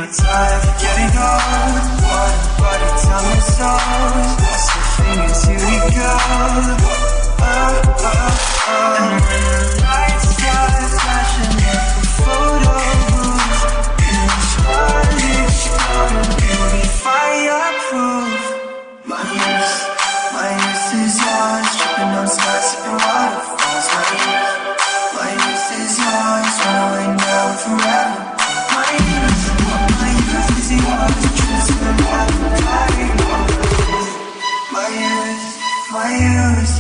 not tired of getting old. What a time is stars. Cross the fingers, here we go. And when the lights start flashing like a photo booth, in the Spanish garden, it'll be fireproof. My youth is yours, tripping on stars, sipping waterfalls. My youth is yours, run away now and forever. My youth is yours, transfer life and die. My youth